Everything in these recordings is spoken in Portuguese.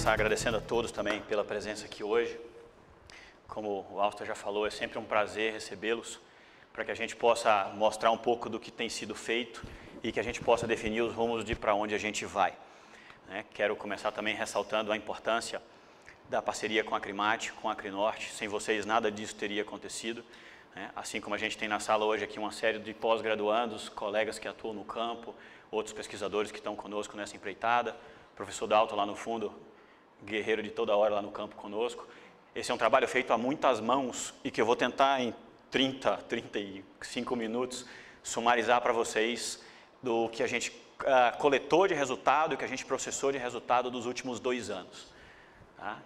começar agradecendo a todos também pela presença aqui hoje. Como o Alster já falou, é sempre um prazer recebê-los para que a gente possa mostrar um pouco do que tem sido feito e que a gente possa definir os rumos de para onde a gente vai. Quero começar também ressaltando a importância da parceria com a Acrimate, com a Acrinorte. Sem vocês nada disso teria acontecido. Assim como a gente tem na sala hoje aqui uma série de pós-graduandos, colegas que atuam no campo, outros pesquisadores que estão conosco nessa empreitada, professor Dalton lá no fundo, guerreiro de toda hora lá no campo conosco. Esse é um trabalho feito a muitas mãos e que eu vou tentar em 35 minutos sumarizar para vocês do que a gente coletou de resultado e que a gente processou de resultado dos últimos 2 anos. Tá?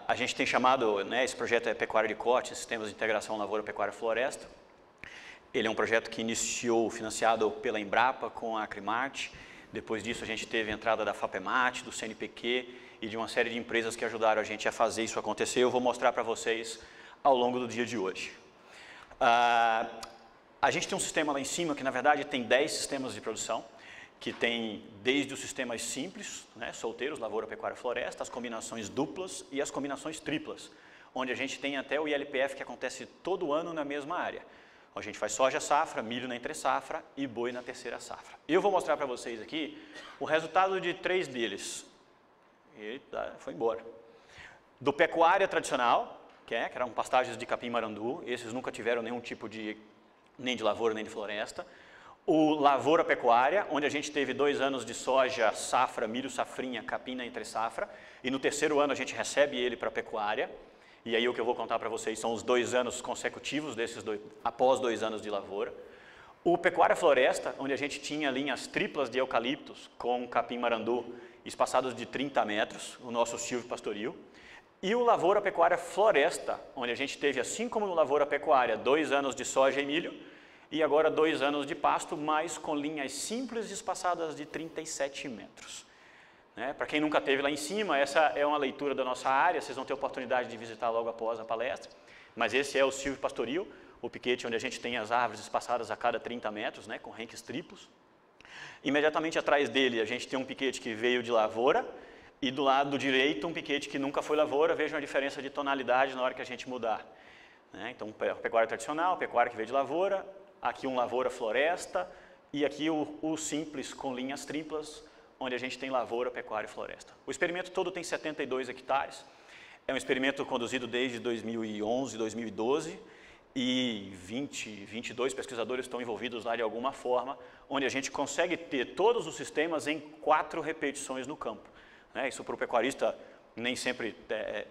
A gente tem chamado, esse projeto é Pecuária de Corte, Sistemas de Integração Lavoura, Pecuária e Floresta. Ele é um projeto que iniciou financiado pela Embrapa com a Acrimate. Depois disso a gente teve a entrada da FAPEMAT, do CNPq e de uma série de empresas que ajudaram a gente a fazer isso acontecer. Eu vou mostrar para vocês ao longo do dia de hoje. A gente tem um sistema lá em cima que na verdade tem 10 sistemas de produção, que tem desde os sistemas simples, solteiros, lavoura, pecuária, floresta, as combinações duplas e as combinações triplas, onde a gente tem até o ILPF que acontece todo ano na mesma área. A gente faz soja safra, milho na entre safra e boi na terceira safra. Eu vou mostrar para vocês aqui o resultado de 3 deles. Eita, foi embora. Do pecuária tradicional, que eram pastagens de capim-marandu, esses nunca tiveram nenhum tipo de, nem de lavoura nem de floresta. O lavoura pecuária, onde a gente teve 2 anos de soja, safra, milho, safrinha, capim na entre safra, e no terceiro ano a gente recebe ele para pecuária. E aí o que eu vou contar para vocês são os 2 anos consecutivos desses após 2 anos de lavoura. O pecuária floresta, onde a gente tinha linhas triplas de eucaliptos com capim-marandu espaçados de 30 metros, o nosso silvio pastoril. E o lavoura pecuária floresta, onde a gente teve, assim como no lavoura pecuária, 2 anos de soja e milho, e agora 2 anos de pasto, mas com linhas simples espaçadas de 37 metros. Para quem nunca esteve lá em cima, essa é uma leitura da nossa área, vocês vão ter a oportunidade de visitar logo após a palestra, mas esse é o silvio pastoril, o piquete onde a gente tem as árvores espaçadas a cada 30 metros, com renques triplos. Imediatamente atrás dele a gente tem um piquete que veio de lavoura, e do lado direito um piquete que nunca foi lavoura. Vejam a diferença de tonalidade na hora que a gente mudar. Então, pecuária tradicional, pecuária que veio de lavoura, aqui um lavoura floresta, e aqui o simples com linhas triplas, onde a gente tem lavoura, pecuária e floresta. O experimento todo tem 72 hectares, é um experimento conduzido desde 2011, 2012, e 22 pesquisadores estão envolvidos lá de alguma forma, onde a gente consegue ter todos os sistemas em 4 repetições no campo. Isso para o pecuarista nem sempre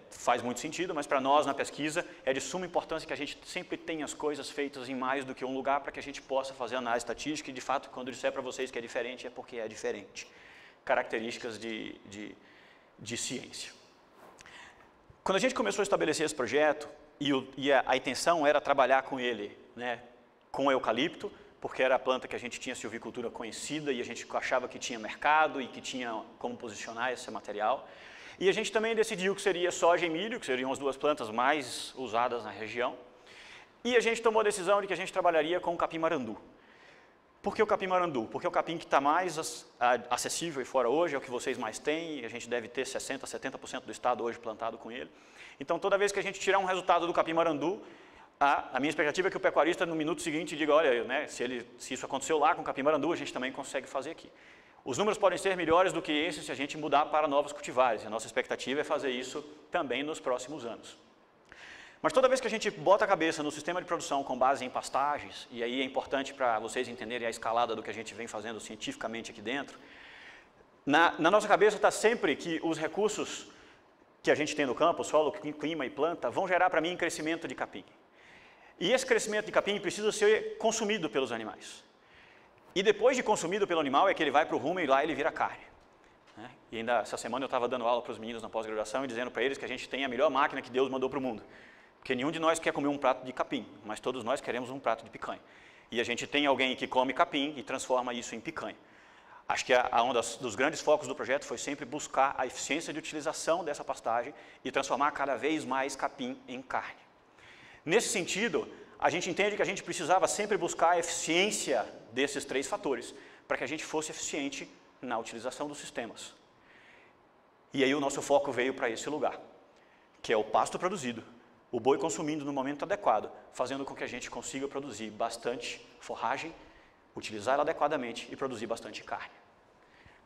faz muito sentido, mas para nós na pesquisa é de suma importância que a gente sempre tenha as coisas feitas em mais do que um lugar para que a gente possa fazer análise estatística e de fato quando eu disser para vocês que é diferente é porque é diferente. Características de ciência. Quando a gente começou a estabelecer esse projeto, e a intenção era trabalhar com ele, com eucalipto, porque era a planta que a gente tinha silvicultura conhecida e a gente achava que tinha mercado e que tinha como posicionar esse material. E a gente também decidiu que seria soja e milho, que seriam as 2 plantas mais usadas na região. E a gente tomou a decisão de que a gente trabalharia com o capim-marandu. Por que o capim-marandu? Porque é o capim que está mais acessível e fora hoje, é o que vocês mais têm, e a gente deve ter 60%, 70% do estado hoje plantado com ele. Então, toda vez que a gente tirar um resultado do capim-marandu, a minha expectativa é que o pecuarista, no minuto seguinte, diga, olha, se isso aconteceu lá com o capim-marandu, a gente também consegue fazer aqui. Os números podem ser melhores do que esses se a gente mudar para novos cultivares, e a nossa expectativa é fazer isso também nos próximos anos. Mas toda vez que a gente bota a cabeça no sistema de produção com base em pastagens, e aí é importante para vocês entenderem a escalada do que a gente vem fazendo cientificamente aqui dentro, na nossa cabeça está sempre que os recursos que a gente tem no campo, solo, clima e planta, vão gerar para mim crescimento de capim. E esse crescimento de capim precisa ser consumido pelos animais. E depois de consumido pelo animal é que ele vai para o rumo e lá ele vira carne. E ainda essa semana eu estava dando aula para os meninos na pós-graduação e dizendo para eles que a gente tem a melhor máquina que Deus mandou para o mundo. Porque nenhum de nós quer comer um prato de capim, mas todos nós queremos um prato de picanha. E a gente tem alguém que come capim e transforma isso em picanha. Acho que um dos grandes focos do projeto foi sempre buscar a eficiência de utilização dessa pastagem e transformar cada vez mais capim em carne. Nesse sentido, a gente entende que a gente precisava sempre buscar a eficiência desses 3 fatores, para que a gente fosse eficiente na utilização dos sistemas. E aí o nosso foco veio para esse lugar, que é o pasto produzido, o boi consumindo no momento adequado, fazendo com que a gente consiga produzir bastante forragem, utilizá-la adequadamente e produzir bastante carne.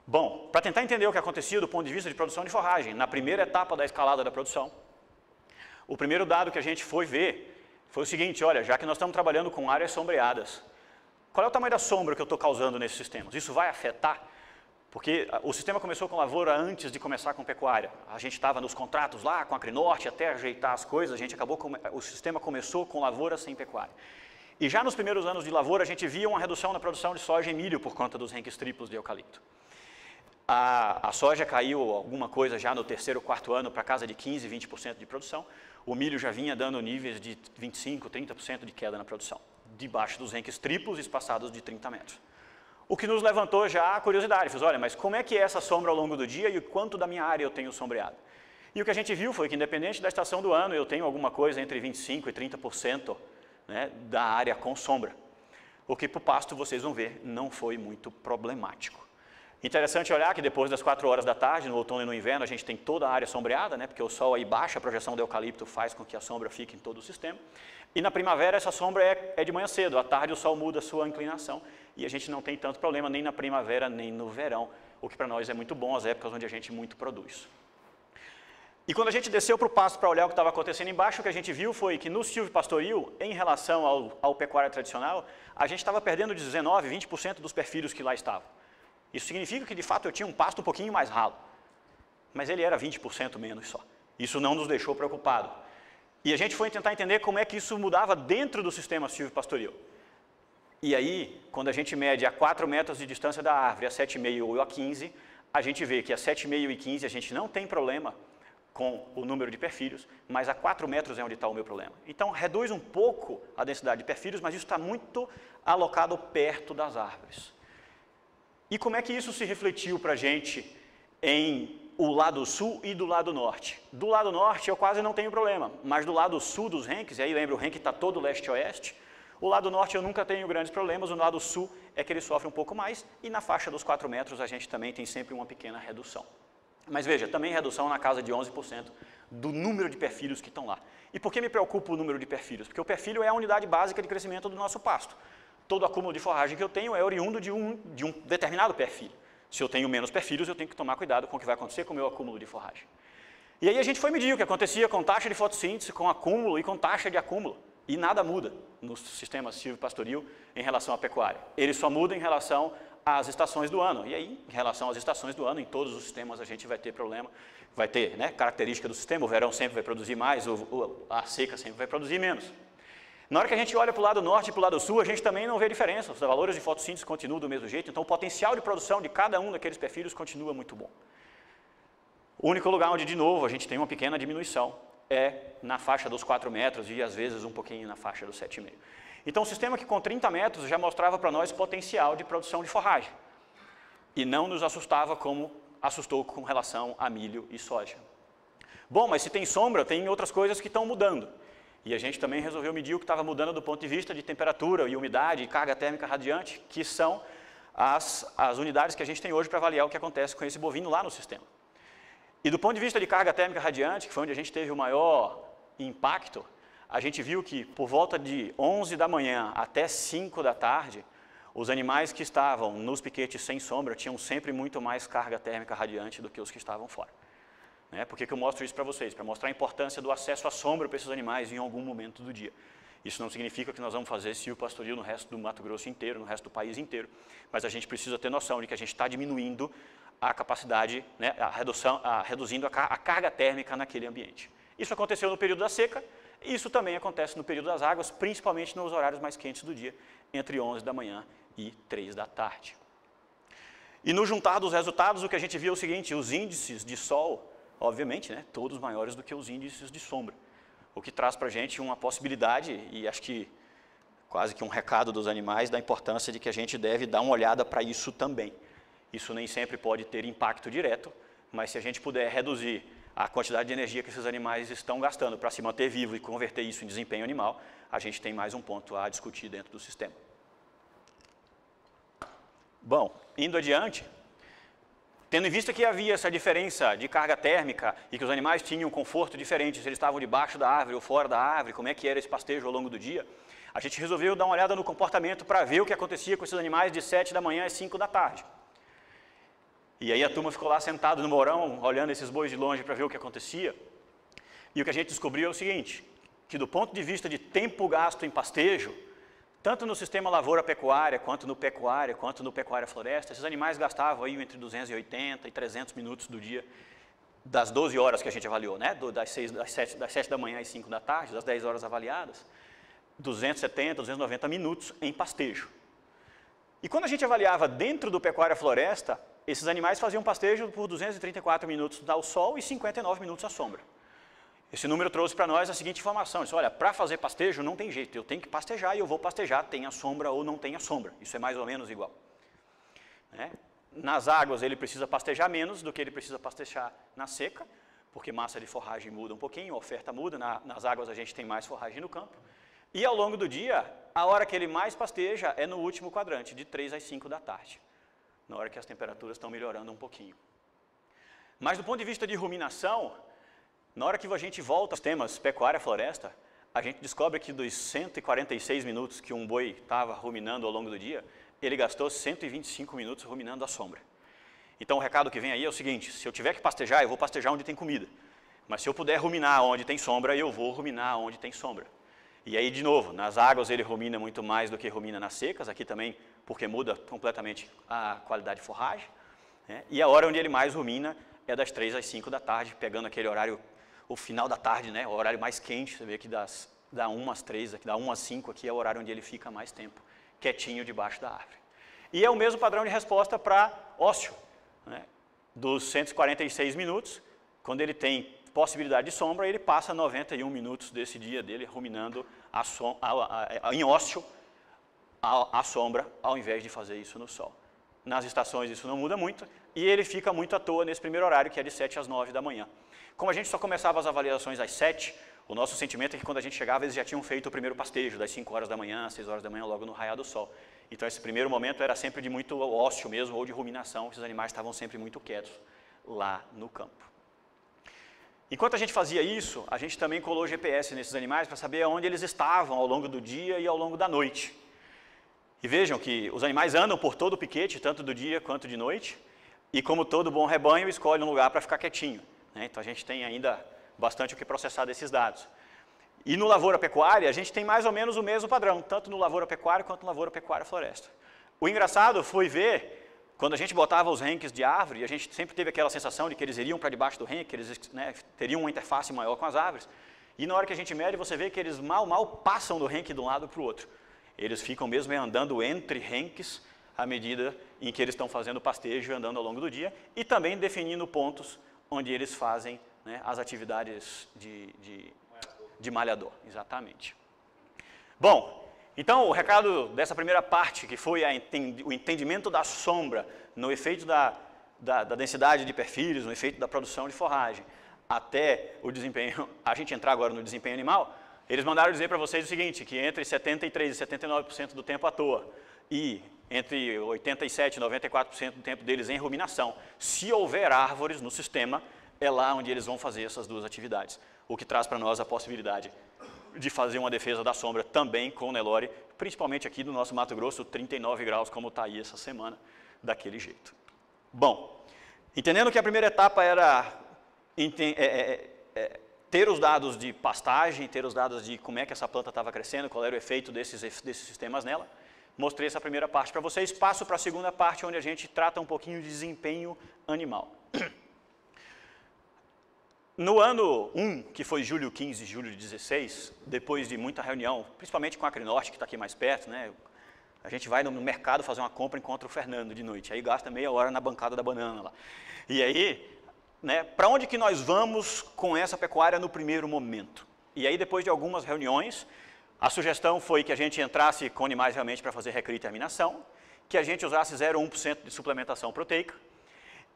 Bom, para tentar entender o que acontecia do ponto de vista de produção de forragem, na primeira etapa da escalada da produção, o primeiro dado que a gente foi ver foi o seguinte: olha, já que nós estamos trabalhando com áreas sombreadas, qual é o tamanho da sombra que eu estou causando nesses sistemas? Isso vai afetar? Porque o sistema começou com lavoura antes de começar com pecuária. A gente estava nos contratos lá com a Acrinorte até ajeitar as coisas, o sistema começou com lavoura sem pecuária. E já nos primeiros anos de lavoura a gente via uma redução na produção de soja e milho por conta dos renques triplos de eucalipto. A soja caiu alguma coisa já no terceiro, quarto ano para casa de 15%, 20% de produção. O milho já vinha dando níveis de 25%, 30% de queda na produção, debaixo dos renques triplos espaçados de 30 metros. O que nos levantou já a curiosidade, fez, olha, mas como é que é essa sombra ao longo do dia e quanto da minha área eu tenho sombreado? E o que a gente viu foi que, independente da estação do ano, eu tenho alguma coisa entre 25% e 30%, né, da área com sombra. O que para o pasto, vocês vão ver, não foi muito problemático. Interessante olhar que depois das 4 horas da tarde, no outono e no inverno, a gente tem toda a área sombreada, né, porque o sol aí baixa, a projeção do eucalipto faz com que a sombra fique em todo o sistema. E na primavera essa sombra é de manhã cedo, à tarde o sol muda a sua inclinação e a gente não tem tanto problema nem na primavera nem no verão, o que para nós é muito bom, as épocas onde a gente muito produz. E quando a gente desceu para o pasto para olhar o que estava acontecendo embaixo, o que a gente viu foi que no silvopastoril, em relação ao pecuária tradicional, a gente estava perdendo de 19%, 20% dos perfilhos que lá estavam. Isso significa que, de fato, eu tinha um pasto um pouquinho mais ralo, mas ele era 20% menos só. Isso não nos deixou preocupados. E a gente foi tentar entender como é que isso mudava dentro do sistema silvopastoril. E aí, quando a gente mede a 4 metros de distância da árvore, a 7,5 ou a 15, a gente vê que a 7,5 e 15 a gente não tem problema com o número de perfilhos, mas a 4 metros é onde está o meu problema. Então, reduz um pouco a densidade de perfilhos, mas isso está muito alocado perto das árvores. E como é que isso se refletiu para a gente em o lado sul e do lado norte? Do lado norte eu quase não tenho problema, mas do lado sul dos renques, e aí lembra, o renque está todo leste-oeste, o lado norte eu nunca tenho grandes problemas, o lado sul é que ele sofre um pouco mais, e na faixa dos 4 metros a gente também tem sempre uma pequena redução. Mas veja, também redução na casa de 11% do número de perfilhos que estão lá. E por que me preocupa o número de perfilhos? Porque o perfilho é a unidade básica de crescimento do nosso pasto. Todo acúmulo de forragem que eu tenho é oriundo de um determinado perfil. Se eu tenho menos perfilhos, eu tenho que tomar cuidado com o que vai acontecer com o meu acúmulo de forragem. E aí a gente foi medir o que acontecia com taxa de fotossíntese, com acúmulo e com taxa de acúmulo. E nada muda no sistema silvopastoril em relação à pecuária. Ele só muda em relação às estações do ano. E aí, em relação às estações do ano, em todos os sistemas a gente vai ter problema. Vai ter, né, característica do sistema, o verão sempre vai produzir mais, a seca sempre vai produzir menos. Na hora que a gente olha para o lado norte e para o lado sul, a gente também não vê diferença. Os valores de fotossíntese continuam do mesmo jeito, então o potencial de produção de cada um daqueles perfilhos continua muito bom. O único lugar onde, de novo, a gente tem uma pequena diminuição é na faixa dos 4 metros e, às vezes, um pouquinho na faixa dos 7,5. Então, um sistema que com 30 metros já mostrava para nós potencial de produção de forragem. E não nos assustava como assustou com relação a milho e soja. Bom, mas se tem sombra, tem outras coisas que estão mudando. E a gente também resolveu medir o que estava mudando do ponto de vista de temperatura e umidade e carga térmica radiante, que são as unidades que a gente tem hoje para avaliar o que acontece com esse bovino lá no sistema. E do ponto de vista de carga térmica radiante, que foi onde a gente teve o maior impacto, a gente viu que por volta de 11 da manhã até 5 da tarde, os animais que estavam nos piquetes sem sombra tinham sempre muito mais carga térmica radiante do que os que estavam fora. Por que eu mostro isso para vocês? Para mostrar a importância do acesso à sombra para esses animais em algum momento do dia. Isso não significa que nós vamos fazer silvopastoril no resto do Mato Grosso inteiro, no resto do país inteiro, mas a gente precisa ter noção de que a gente está diminuindo a capacidade, né, reduzindo a carga térmica naquele ambiente. Isso aconteceu no período da seca, e isso também acontece no período das águas, principalmente nos horários mais quentes do dia, entre 11 da manhã e 3 da tarde. E no juntar dos resultados, o que a gente viu é o seguinte: os índices de sol, obviamente, né, todos maiores do que os índices de sombra, o que traz para a gente uma possibilidade, e acho que quase que um recado dos animais, da importância de que a gente deve dar uma olhada para isso também. Isso nem sempre pode ter impacto direto, mas se a gente puder reduzir a quantidade de energia que esses animais estão gastando para se manter vivo e converter isso em desempenho animal, a gente tem mais um ponto a discutir dentro do sistema. Bom, indo adiante, Tendo em vista que havia essa diferença de carga térmica e que os animais tinham um conforto diferente, se eles estavam debaixo da árvore ou fora da árvore, como é que era esse pastejo ao longo do dia, a gente resolveu dar uma olhada no comportamento para ver o que acontecia com esses animais de 7 da manhã às 5 da tarde. E aí a turma ficou lá sentada no morão, olhando esses bois de longe para ver o que acontecia. E o que a gente descobriu é o seguinte, que do ponto de vista de tempo gasto em pastejo, tanto no sistema lavoura-pecuária, quanto no pecuária-floresta, esses animais gastavam aí entre 280 e 300 minutos do dia, das 12 horas que a gente avaliou, né? das 7 da manhã às 5 da tarde, das 10 horas avaliadas, 270, 290 minutos em pastejo. E quando a gente avaliava dentro do pecuária-floresta, esses animais faziam pastejo por 234 minutos ao sol e 59 minutos à sombra. Esse número trouxe para nós a seguinte informação, disse, olha, para fazer pastejo não tem jeito, eu tenho que pastejar e eu vou pastejar, tenha sombra ou não tenha sombra, isso é mais ou menos igual. Né? Nas águas ele precisa pastejar menos do que ele precisa pastejar na seca, porque massa de forragem muda um pouquinho, a oferta muda, nas águas a gente tem mais forragem no campo. E ao longo do dia, a hora que ele mais pasteja é no último quadrante, de 3 às 5 da tarde, na hora que as temperaturas estão melhorando um pouquinho. Mas do ponto de vista de ruminação, na hora que a gente volta aos temas pecuária-floresta, a gente descobre que dos 146 minutos que um boi estava ruminando ao longo do dia, ele gastou 125 minutos ruminando à sombra. Então o recado que vem aí é o seguinte, se eu tiver que pastejar, eu vou pastejar onde tem comida. Mas se eu puder ruminar onde tem sombra, eu vou ruminar onde tem sombra. E aí, de novo, nas águas ele rumina muito mais do que rumina nas secas, aqui também porque muda completamente a qualidade de forragem. Né? E a hora onde ele mais rumina é das 3 às 5 da tarde, pegando aquele horário, o final da tarde, né? O horário mais quente, você vê que da 1 às 3, da 1 às 5 aqui é o horário onde ele fica mais tempo, quietinho debaixo da árvore. E é o mesmo padrão de resposta para ósseo, né? Dos 146 minutos, quando ele tem possibilidade de sombra, ele passa 91 minutos desse dia dele ruminando em ósseo à sombra, ao invés de fazer isso no sol. Nas estações isso não muda muito, e ele fica muito à toa nesse primeiro horário, que é de 7 às 9 da manhã. Como a gente só começava as avaliações às 7, o nosso sentimento é que quando a gente chegava, eles já tinham feito o primeiro pastejo, das 5 horas da manhã, 6 horas da manhã, logo no raiar do sol. Então esse primeiro momento era sempre de muito ósseo mesmo, ou de ruminação, esses animais estavam sempre muito quietos lá no campo. Enquanto a gente fazia isso, a gente também colou GPS nesses animais para saber onde eles estavam ao longo do dia e ao longo da noite. E vejam que os animais andam por todo o piquete, tanto do dia quanto de noite, e como todo bom rebanho, escolhe um lugar para ficar quietinho. Né? Então a gente tem ainda bastante o que processar desses dados. E no lavoura-pecuária, a gente tem mais ou menos o mesmo padrão, tanto no lavoura-pecuária quanto no lavoura-pecuária-floresta. O engraçado foi ver, quando a gente botava os rankings de árvore, a gente sempre teve aquela sensação de que eles iriam para debaixo do ranking, que eles, né, teriam uma interface maior com as árvores, e na hora que a gente mede, você vê que eles mal passam do ranking de um lado para o outro. Eles ficam mesmo andando entre rankings à medida em que eles estão fazendo pastejo e andando ao longo do dia, e também definindo pontos onde eles fazem, né, as atividades de malhador, exatamente. Bom, então o recado dessa primeira parte, que foi o entendimento da sombra no efeito da densidade de perfis, no efeito da produção de forragem, até o desempenho, a gente entrar agora no desempenho animal, eles mandaram dizer para vocês o seguinte, que entre 73% e 79% do tempo à toa, e entre 87% e 94% do tempo deles em ruminação, se houver árvores no sistema, é lá onde eles vão fazer essas duas atividades. O que traz para nós a possibilidade de fazer uma defesa da sombra também com o Nelore, principalmente aqui no nosso Mato Grosso, 39 graus, como está aí essa semana, daquele jeito. Bom, entendendo que a primeira etapa era ter os dados de pastagem, ter os dados de como é que essa planta estava crescendo, qual era o efeito desses sistemas nela, mostrei essa primeira parte para vocês, passo para a segunda parte, onde a gente trata um pouquinho de desempenho animal. No ano 1, que foi julho 15 e julho 16, depois de muita reunião, principalmente com a Acrinorte, que está aqui mais perto, né? A gente vai no mercado fazer uma compra e encontra o Fernando de noite, aí gasta meia hora na bancada da banana lá. E aí, né, para onde que nós vamos com essa pecuária no primeiro momento? E aí, depois de algumas reuniões, a sugestão foi que a gente entrasse com animais realmente para fazer recria e terminação, que a gente usasse 0,1% de suplementação proteica,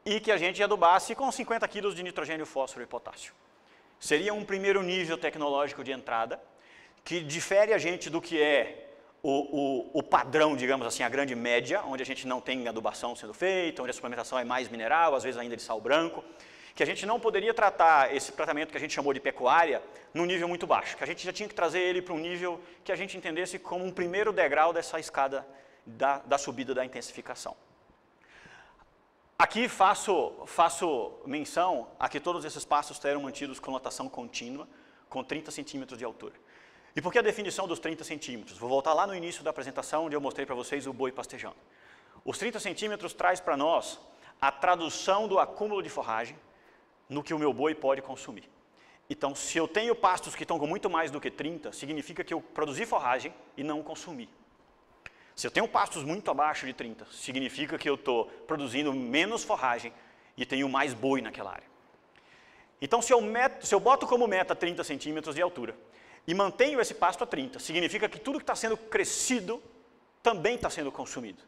e que a gente adubasse com 50 quilos de nitrogênio, fósforo e potássio. Seria um primeiro nível tecnológico de entrada, que difere a gente do que é o padrão, digamos assim, a grande média, onde a gente não tem adubação sendo feita, onde a suplementação é mais mineral, às vezes ainda de sal branco, que a gente não poderia tratar esse tratamento que a gente chamou de pecuária num nível muito baixo, que a gente já tinha que trazer ele para um nível que a gente entendesse como um primeiro degrau dessa escada da subida da intensificação. Aqui faço menção a que todos esses passos serão mantidos com notação contínua, com 30 centímetros de altura. E por que a definição dos 30 centímetros? Vou voltar lá no início da apresentação, onde eu mostrei para vocês o boi pastejando. Os 30 centímetros traz para nós a tradução do acúmulo de forragem no que o meu boi pode consumir. Então, se eu tenho pastos que estão com muito mais do que 30, significa que eu produzi forragem e não consumi. Se eu tenho pastos muito abaixo de 30, significa que eu estou produzindo menos forragem e tenho mais boi naquela área. Então, se eu boto como meta 30 centímetros de altura e mantenho esse pasto a 30, significa que tudo que está sendo crescido também está sendo consumido.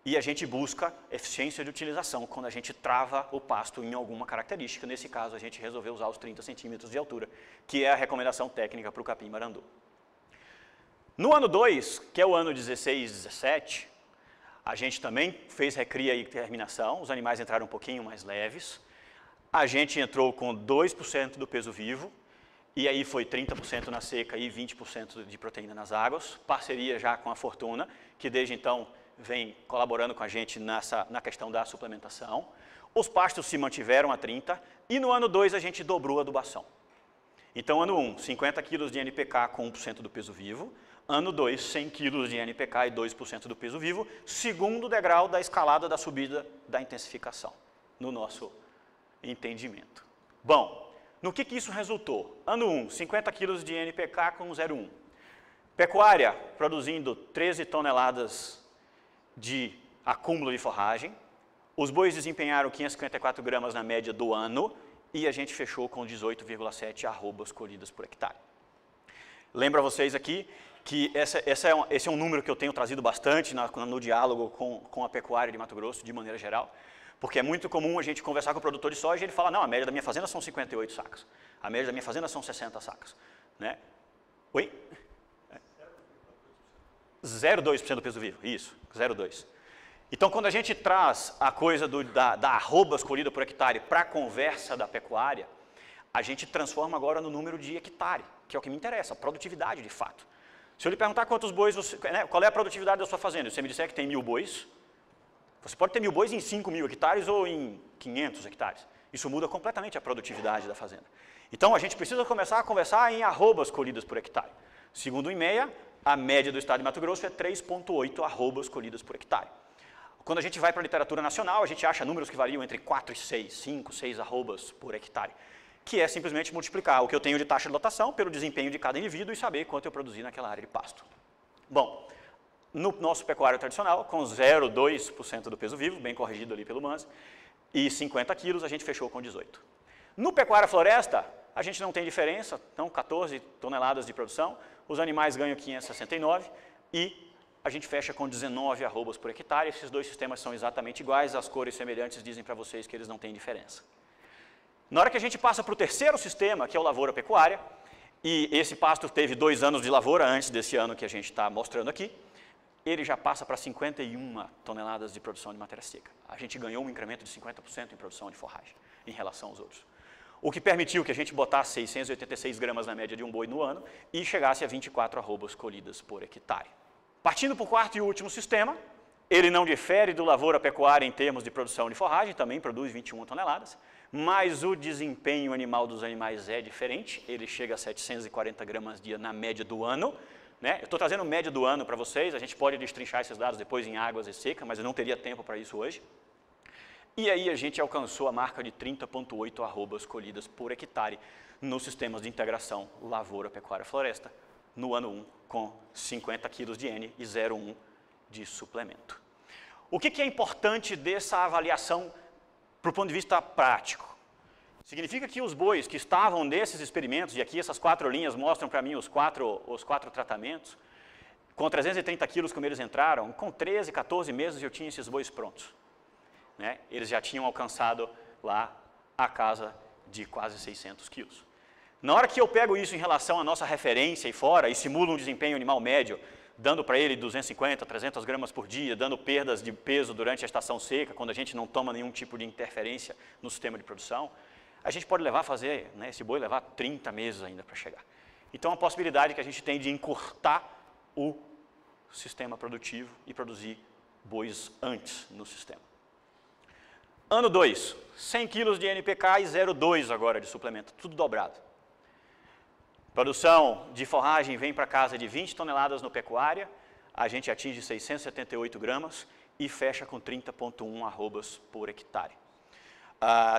E a gente busca eficiência de utilização quando a gente trava o pasto em alguma característica. Nesse caso, a gente resolveu usar os 30 centímetros de altura, que é a recomendação técnica para o capim marandu. No ano 2, que é o ano 16, 17, a gente também fez recria e terminação, os animais entraram um pouquinho mais leves, a gente entrou com 2% do peso vivo, e aí foi 30% na seca e 20% de proteína nas águas, parceria já com a Fortuna, que desde então vem colaborando com a gente na questão da suplementação. Os pastos se mantiveram a 30, e no ano 2 a gente dobrou a adubação. Então, ano 1, 50 kg de NPK com 1% do peso vivo, ano 2, 100 kg de NPK e 2% do peso vivo, segundo degrau da escalada da subida da intensificação, no nosso entendimento. Bom, no que isso resultou? Ano 1, 50 kg de NPK com 0,1. Pecuária produzindo 13 toneladas de acúmulo de forragem. Os bois desempenharam 554 gramas na média do ano e a gente fechou com 18,7 arrobas colhidas por hectare. Lembro a vocês aqui que esse é um número que eu tenho trazido bastante no diálogo com a pecuária de Mato Grosso, de maneira geral, porque é muito comum a gente conversar com o produtor de soja e ele fala, não, a média da minha fazenda são 58 sacas, a média da minha fazenda são 60 sacas. Né? Oi? 0,2% do peso vivo, isso, 0,2%. Então, quando a gente traz a coisa da arrobas colhida por hectare para a conversa da pecuária, a gente transforma agora no número de hectare, que é o que me interessa, a produtividade de fato. Se eu lhe perguntar quantos bois, qual é a produtividade da sua fazenda, se você me disser que tem 1000 bois, você pode ter 1000 bois em 5.000 hectares ou em 500 hectares. Isso muda completamente a produtividade da fazenda. Então, a gente precisa começar a conversar em arrobas colhidas por hectare. Segundo o IMEA, a média do estado de Mato Grosso é 3,8 arrobas colhidas por hectare. Quando a gente vai para a literatura nacional, a gente acha números que variam entre 4 e 6, 5, 6 arrobas por hectare, que é simplesmente multiplicar o que eu tenho de taxa de lotação pelo desempenho de cada indivíduo e saber quanto eu produzi naquela área de pasto. Bom, no nosso pecuário tradicional, com 0,2% do peso vivo, bem corrigido ali pelo Manzi, e 50 quilos, a gente fechou com 18. No pecuária floresta, a gente não tem diferença, então 14 toneladas de produção, os animais ganham 569 e a gente fecha com 19 arrobas por hectare. Esses dois sistemas são exatamente iguais, as cores semelhantes dizem para vocês que eles não têm diferença. Na hora que a gente passa para o terceiro sistema, que é o lavoura pecuária, e esse pasto teve 2 anos de lavoura antes desse ano que a gente está mostrando aqui, ele já passa para 51 toneladas de produção de matéria seca. A gente ganhou um incremento de 50% em produção de forragem em relação aos outros. O que permitiu que a gente botasse 686 gramas na média de um boi no ano e chegasse a 24 arrobas colhidas por hectare. Partindo para o quarto e último sistema, ele não difere do lavoura pecuária em termos de produção de forragem, também produz 21 toneladas, mas o desempenho animal dos animais é diferente, ele chega a 740 gramas dia na média do ano. Né? Eu estou trazendo média do ano para vocês, a gente pode destrinchar esses dados depois em águas e seca, mas eu não teria tempo para isso hoje. E aí a gente alcançou a marca de 30,8 arrobas colhidas por hectare nos sistemas de integração lavoura, pecuária, floresta, no ano 1, com 50 quilos de N e 0,1 de suplemento. O que é importante dessa avaliação para o ponto de vista prático? Significa que os bois que estavam nesses experimentos, e aqui essas 4 linhas mostram para mim os quatro tratamentos, com 330 quilos como eles entraram, com 13, 14 meses eu tinha esses bois prontos. Né? Eles já tinham alcançado lá a casa de quase 600 quilos. Na hora que eu pego isso em relação à nossa referência e fora, e simulo um desempenho animal médio dando para ele 250, 300 gramas por dia, dando perdas de peso durante a estação seca, quando a gente não toma nenhum tipo de interferência no sistema de produção, a gente pode levar a fazer, né, esse boi levar 30 meses ainda para chegar. Então, a possibilidade que a gente tem de encurtar o sistema produtivo e produzir bois antes no sistema. Ano 2, 100 kg de NPK e 0,2 agora de suplemento, tudo dobrado. Produção de forragem vem para casa de 20 toneladas no pecuária, a gente atinge 678 gramas e fecha com 30,1 arrobas por hectare.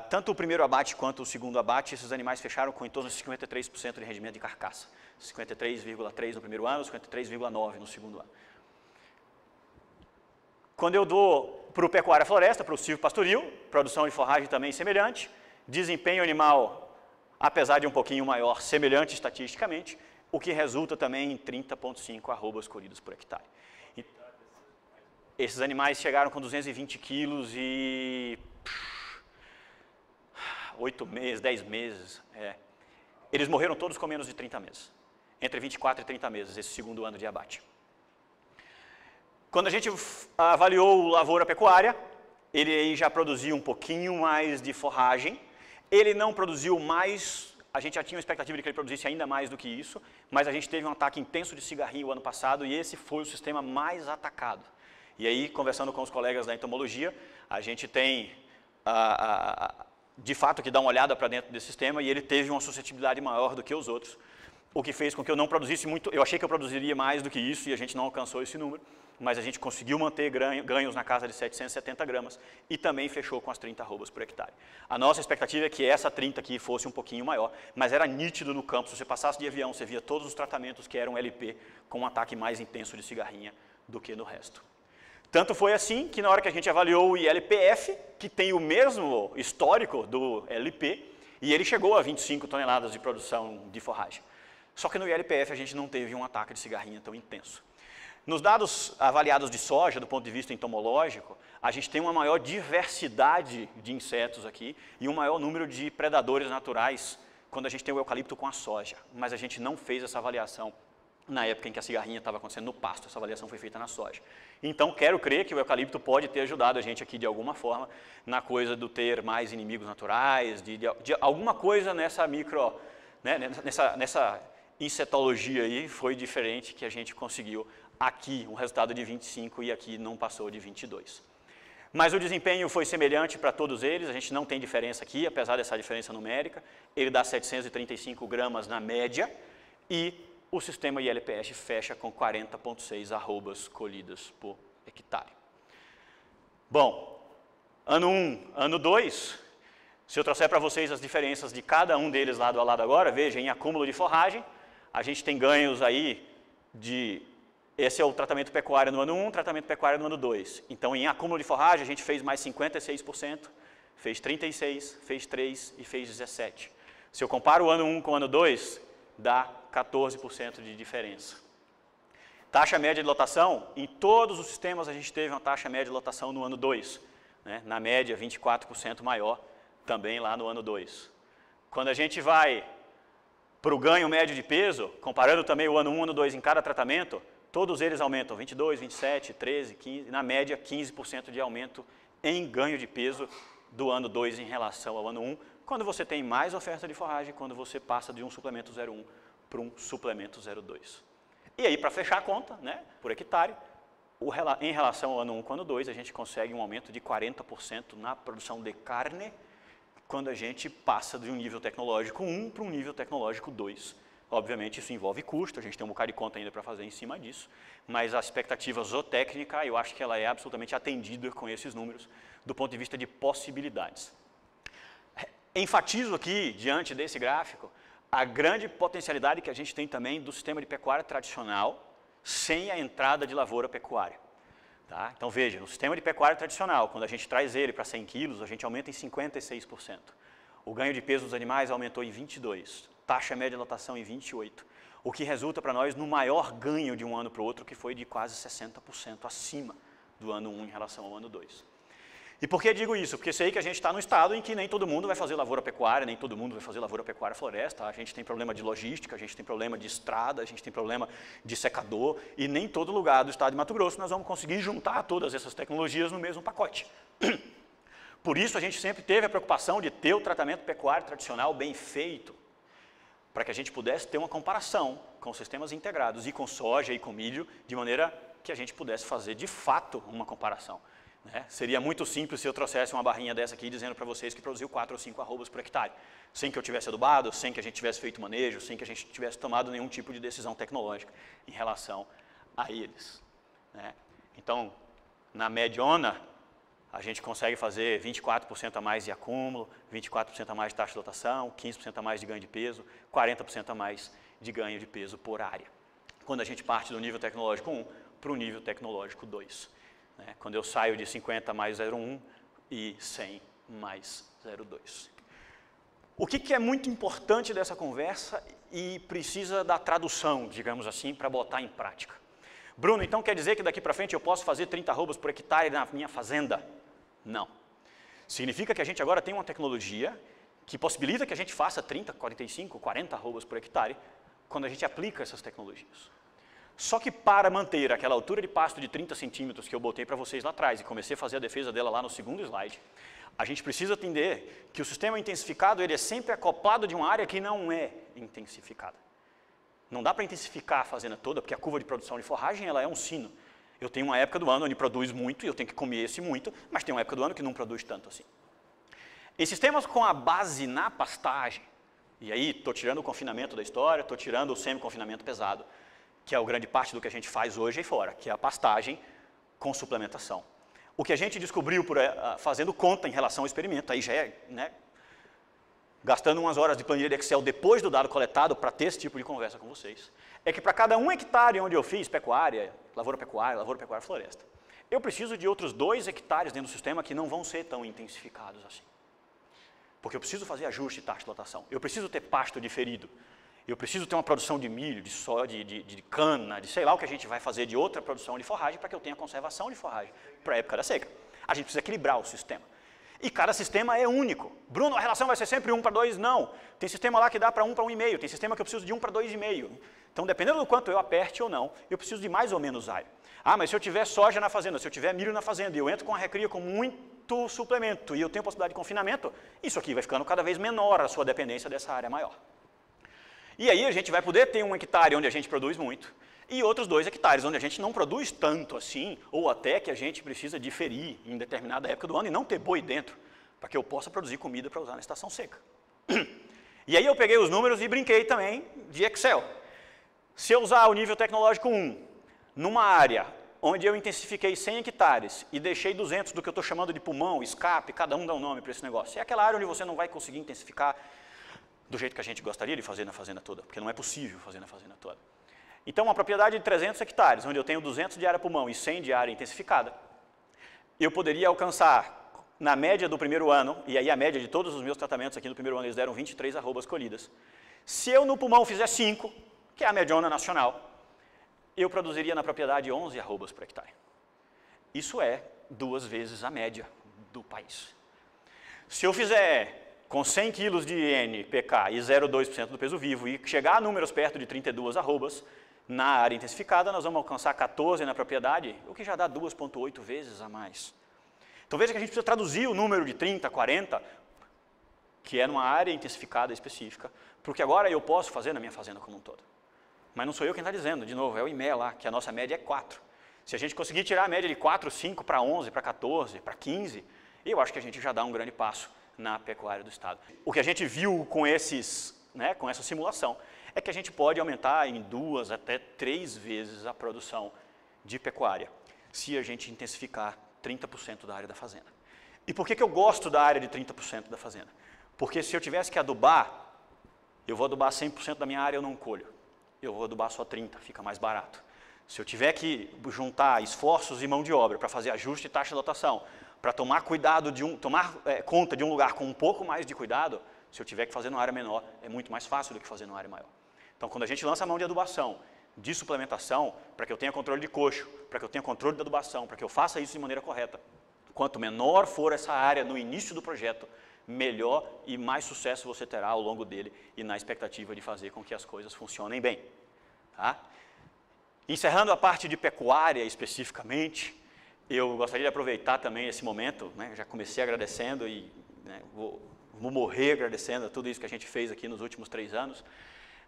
Tanto o primeiro abate quanto o segundo abate, esses animais fecharam com em torno de 53% de rendimento de carcaça. 53,3% no primeiro ano, 53,9% no segundo ano. Quando eu dou para o pecuária floresta, para o silvopastoril, produção de forragem também semelhante, desempenho animal, apesar de um pouquinho maior, semelhante estatisticamente, o que resulta também em 30,5 arrobas colhidas por hectare. E esses animais chegaram com 220 quilos e 8 meses, 10 meses. Eles morreram todos com menos de 30 meses. Entre 24 e 30 meses, esse segundo ano de abate. Quando a gente avaliou o lavoura pecuária, ele aí já produziu um pouquinho mais de forragem. Ele não produziu mais, a gente já tinha uma expectativa de que ele produzisse ainda mais do que isso, mas a gente teve um ataque intenso de cigarrinho o ano passado e esse foi o sistema mais atacado. E aí, conversando com os colegas da entomologia, a gente tem, de fato, que dar uma olhada para dentro desse sistema e ele teve uma suscetibilidade maior do que os outros, o que fez com que eu não produzisse muito, eu achei que eu produziria mais do que isso e a gente não alcançou esse número, mas a gente conseguiu manter ganhos na casa de 770 gramas e também fechou com as 30 arrobas por hectare. A nossa expectativa é que essa 30 aqui fosse um pouquinho maior, mas era nítido no campo, se você passasse de avião, você via todos os tratamentos que eram LP com um ataque mais intenso de cigarrinha do que no resto. Tanto foi assim que na hora que a gente avaliou o ILPF, que tem o mesmo histórico do LP, e ele chegou a 25 toneladas de produção de forragem. Só que no ILPF a gente não teve um ataque de cigarrinha tão intenso. Nos dados avaliados de soja, do ponto de vista entomológico, a gente tem uma maior diversidade de insetos aqui e um maior número de predadores naturais quando a gente tem o eucalipto com a soja. Mas a gente não fez essa avaliação na época em que a cigarrinha estava acontecendo no pasto, essa avaliação foi feita na soja. Então, quero crer que o eucalipto pode ter ajudado a gente aqui de alguma forma na coisa do ter mais inimigos naturais, de alguma coisa nessa micro, né, nessa insetologia aí foi diferente que a gente conseguiu aqui um resultado de 25 e aqui não passou de 22. Mas o desempenho foi semelhante para todos eles, a gente não tem diferença aqui, apesar dessa diferença numérica. Ele dá 735 gramas na média e o sistema ILPF fecha com 40,6 arrobas colhidas por hectare. Bom, ano 1, ano 2, se eu trouxer para vocês as diferenças de cada um deles lado a lado agora, veja, em acúmulo de forragem, a gente tem ganhos aí de... Esse é o tratamento pecuário no ano 1, tratamento pecuário no ano 2. Então, em acúmulo de forragem, a gente fez mais 56%, fez 36%, fez 3% e fez 17%. Se eu comparo o ano 1 com o ano 2, dá 14% de diferença. Taxa média de lotação, em todos os sistemas a gente teve uma taxa média de lotação no ano 2. Né? Na média, 24% maior, também lá no ano 2. Quando a gente vai para o ganho médio de peso, comparando também o ano 1 e o ano 2 em cada tratamento, todos eles aumentam 22, 27, 13, 15, na média 15% de aumento em ganho de peso do ano 2 em relação ao ano 1, quando você tem mais oferta de forragem, quando você passa de um suplemento 0,1 para um suplemento 0,2. E aí, para fechar a conta, né, por hectare, em relação ao ano 1 com o ano 2, a gente consegue um aumento de 40% na produção de carne, quando a gente passa de um nível tecnológico 1 para um nível tecnológico 2. Obviamente, isso envolve custo, a gente tem um bocado de conta ainda para fazer em cima disso, mas a expectativa zootécnica, eu acho que ela é absolutamente atendida com esses números, do ponto de vista de possibilidades. Enfatizo aqui, diante desse gráfico, a grande potencialidade que a gente tem também do sistema de pecuária tradicional, sem a entrada de lavoura pecuária. Tá? Então, veja, no sistema de pecuária tradicional, quando a gente traz ele para 100 quilos, a gente aumenta em 56%. O ganho de peso dos animais aumentou em 22%. Taxa média de lotação em 28%, o que resulta para nós no maior ganho de um ano para o outro, que foi de quase 60% acima do ano 1 em relação ao ano 2. E por que digo isso? Porque sei que a gente está num estado em que nem todo mundo vai fazer lavoura-pecuária, nem todo mundo vai fazer lavoura-pecuária-floresta, a gente tem problema de logística, a gente tem problema de estrada, a gente tem problema de secador, e nem todo lugar do estado de Mato Grosso nós vamos conseguir juntar todas essas tecnologias no mesmo pacote. Por isso a gente sempre teve a preocupação de ter o tratamento pecuário tradicional bem feito, para que a gente pudesse ter uma comparação com sistemas integrados, e com soja e com milho, de maneira que a gente pudesse fazer de fato uma comparação. Seria muito simples se eu trouxesse uma barrinha dessa aqui dizendo para vocês que produziu 4 ou 5 arrobas por hectare, sem que eu tivesse adubado, sem que a gente tivesse feito manejo, sem que a gente tivesse tomado nenhum tipo de decisão tecnológica em relação a eles. Então, na mediana, a gente consegue fazer 24% a mais de acúmulo, 24% a mais de taxa de lotação, 15% a mais de ganho de peso, 40% a mais de ganho de peso por área. Quando a gente parte do nível tecnológico 1 para o nível tecnológico 2. Quando eu saio de 50 mais 0,1 e 100 mais 0,2. O que é muito importante dessa conversa e precisa da tradução, digamos assim, para botar em prática? Bruno, então quer dizer que daqui para frente eu posso fazer 30 arrobas por hectare na minha fazenda? Não. Significa que a gente agora tem uma tecnologia que possibilita que a gente faça 30, 45, 40 arrobas por hectare quando a gente aplica essas tecnologias. Só que para manter aquela altura de pasto de 30 centímetros que eu botei para vocês lá atrás e comecei a fazer a defesa dela lá no segundo slide, a gente precisa entender que o sistema intensificado ele é sempre acoplado de uma área que não é intensificada. Não dá para intensificar a fazenda toda, porque a curva de produção de forragem ela é um sino. Eu tenho uma época do ano onde produz muito e eu tenho que comer esse muito, mas tem uma época do ano que não produz tanto assim. Em sistemas com a base na pastagem, e aí estou tirando o confinamento da história, estou tirando o semi-confinamento pesado, que é a grande parte do que a gente faz hoje aí fora, que é a pastagem com suplementação. O que a gente descobriu fazendo conta em relação ao experimento, aí já é, gastando umas horas de planilha de Excel depois do dado coletado para ter esse tipo de conversa com vocês, é que para cada 1 hectare onde eu fiz pecuária, lavoura-pecuária-floresta, eu preciso de outros 2 hectares dentro do sistema que não vão ser tão intensificados assim. Porque eu preciso fazer ajuste de taxa de lotação, eu preciso ter pasto diferido, eu preciso ter uma produção de milho, de soja, de cana, de sei lá o que a gente vai fazer de outra produção de forragem para que eu tenha conservação de forragem para a época da seca. A gente precisa equilibrar o sistema. E cada sistema é único. Bruno, a relação vai ser sempre 1 para 2? Não. Tem sistema lá que dá para 1 para 1,5. Tem sistema que eu preciso de 1 para 2,5. Então, dependendo do quanto eu aperte ou não, eu preciso de mais ou menos área. Ah, mas se eu tiver soja na fazenda, se eu tiver milho na fazenda, e eu entro com a recria com muito suplemento, e eu tenho possibilidade de confinamento, isso aqui vai ficando cada vez menor a sua dependência dessa área maior. E aí a gente vai poder ter 1 hectare onde a gente produz muito, e outros 2 hectares onde a gente não produz tanto assim, ou até que a gente precisa diferir em determinada época do ano e não ter boi dentro, para que eu possa produzir comida para usar na estação seca. E aí eu peguei os números e brinquei também de Excel. Se eu usar o nível tecnológico 1, numa área onde eu intensifiquei 100 hectares e deixei 200 do que eu estou chamando de pulmão, escape, cada um dá um nome para esse negócio, é aquela área onde você não vai conseguir intensificar do jeito que a gente gostaria de fazer na fazenda toda, porque não é possível fazer na fazenda toda. Então, uma propriedade de 300 hectares, onde eu tenho 200 de área pulmão e 100 de área intensificada, eu poderia alcançar, na média do primeiro ano, e aí a média de todos os meus tratamentos aqui no primeiro ano, eles deram 23 arrobas colhidas. Se eu no pulmão fizer 5, que é a mediana nacional, eu produziria na propriedade 11 arrobas por hectare. Isso é 2 vezes a média do país. Se eu fizer com 100 kg de NPK e 0,2% do peso vivo e chegar a números perto de 32 arrobas, na área intensificada nós vamos alcançar 14 na propriedade, o que já dá 2,8 vezes a mais. Então veja que a gente precisa traduzir o número de 30, 40, que é numa área intensificada específica, porque agora eu posso fazer na minha fazenda como um todo. Mas não sou eu quem está dizendo, de novo, é o IMEA lá, que a nossa média é 4. Se a gente conseguir tirar a média de 4, 5 para 11, para 14, para 15, eu acho que a gente já dá um grande passo na pecuária do estado. O que a gente viu com com essa simulação é que a gente pode aumentar em 2 até 3 vezes a produção de pecuária, se a gente intensificar 30% da área da fazenda. E por que eu gosto da área de 30% da fazenda? Porque se eu tivesse que adubar, eu vou adubar 100% da minha área, eu não colho. Eu vou adubar só 30%, fica mais barato. Se eu tiver que juntar esforços e mão de obra para fazer ajuste de taxa de lotação, para tomar conta de um lugar com um pouco mais de cuidado, se eu tiver que fazer numa área menor, é muito mais fácil do que fazer numa área maior. Então, quando a gente lança a mão de adubação, de suplementação, para que eu tenha controle de coxo, para que eu tenha controle de adubação, para que eu faça isso de maneira correta, Quanto menor for essa área no início do projeto, melhor e mais sucesso você terá ao longo dele e na expectativa de fazer com que as coisas funcionem bem. Tá? Encerrando a parte de pecuária especificamente, eu gostaria de aproveitar também esse momento, né, já comecei agradecendo e né, vou morrer agradecendo a tudo isso que a gente fez aqui nos últimos 3 anos,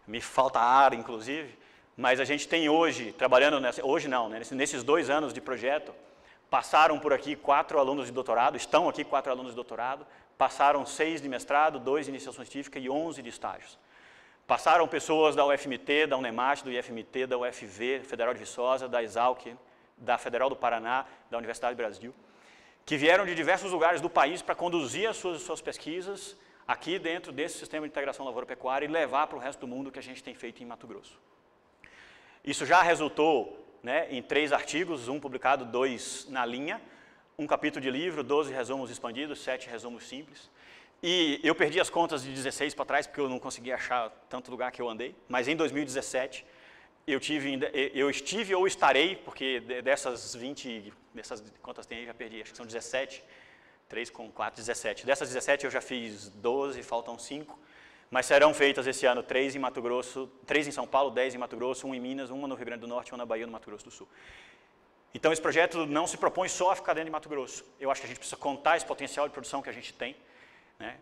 me falta ar inclusive, mas a gente tem hoje, trabalhando, hoje não, né, nesses 2 anos de projeto, passaram por aqui 4 alunos de doutorado, estão aqui 4 alunos de doutorado, passaram 6 de mestrado, 2 de iniciação científica e 11 de estágios. Passaram pessoas da UFMT, da UNEMAT, do IFMT, da UFV, Federal de Viçosa, da Exalc, da Federal do Paraná, da Universidade do Brasil, que vieram de diversos lugares do país para conduzir as suas pesquisas aqui dentro desse sistema de integração lavoura-pecuária e levar para o resto do mundo o que a gente tem feito em Mato Grosso. Isso já resultou, né, em 3 artigos, um publicado, 2 na linha, um capítulo de livro, 12 resumos expandidos, 7 resumos simples. E eu perdi as contas de 16 para trás, porque eu não consegui achar tanto lugar que eu andei, mas em 2017 eu estive ou estarei, porque dessas 20, quantas tem aí, já perdi, acho que são 17, 3 com 4, 17. Dessas 17 eu já fiz 12, faltam 5, mas serão feitas esse ano 3 em Mato Grosso, 3 em São Paulo, 10 em Mato Grosso, 1 em Minas, 1 no Rio Grande do Norte, 1 na Bahia e 1 no Mato Grosso do Sul. Então esse projeto não se propõe só a ficar dentro de Mato Grosso. Eu acho que a gente precisa contar esse potencial de produção que a gente tem, né?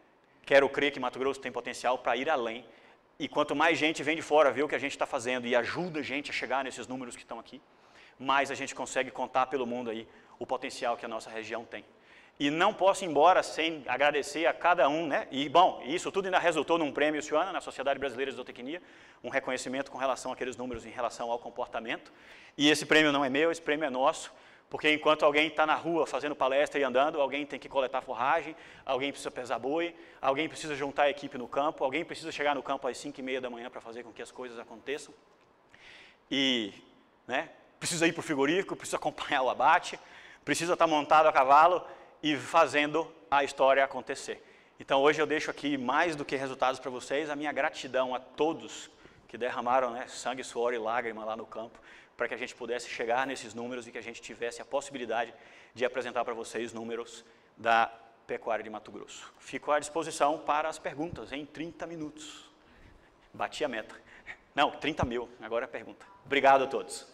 Quero crer que Mato Grosso tem potencial para ir além. E quanto mais gente vem de fora ver o que a gente está fazendo e ajuda a gente a chegar nesses números que estão aqui, mais a gente consegue contar pelo mundo aí o potencial que a nossa região tem. E não posso ir embora sem agradecer a cada um, né? E, bom, isso tudo ainda resultou num prêmio Ciuana, na Sociedade Brasileira de Zootecnia, um reconhecimento com relação àqueles números em relação ao comportamento. E esse prêmio não é meu, esse prêmio é nosso, porque enquanto alguém está na rua fazendo palestra e andando, alguém tem que coletar forragem, alguém precisa pesar boi, alguém precisa juntar a equipe no campo, alguém precisa chegar no campo às 5h30 da manhã para fazer com que as coisas aconteçam. E, né, precisa ir para o frigorífico, precisa acompanhar o abate, precisa estar montado a cavalo e fazendo a história acontecer. Então hoje eu deixo aqui, mais do que resultados para vocês, a minha gratidão a todos que derramaram, né, sangue, suor e lágrima lá no campo, para que a gente pudesse chegar nesses números e que a gente tivesse a possibilidade de apresentar para vocês números da pecuária de Mato Grosso. Fico à disposição para as perguntas em 30 minutos. Bati a meta. Não, 30 mil, agora é a pergunta. Obrigado a todos.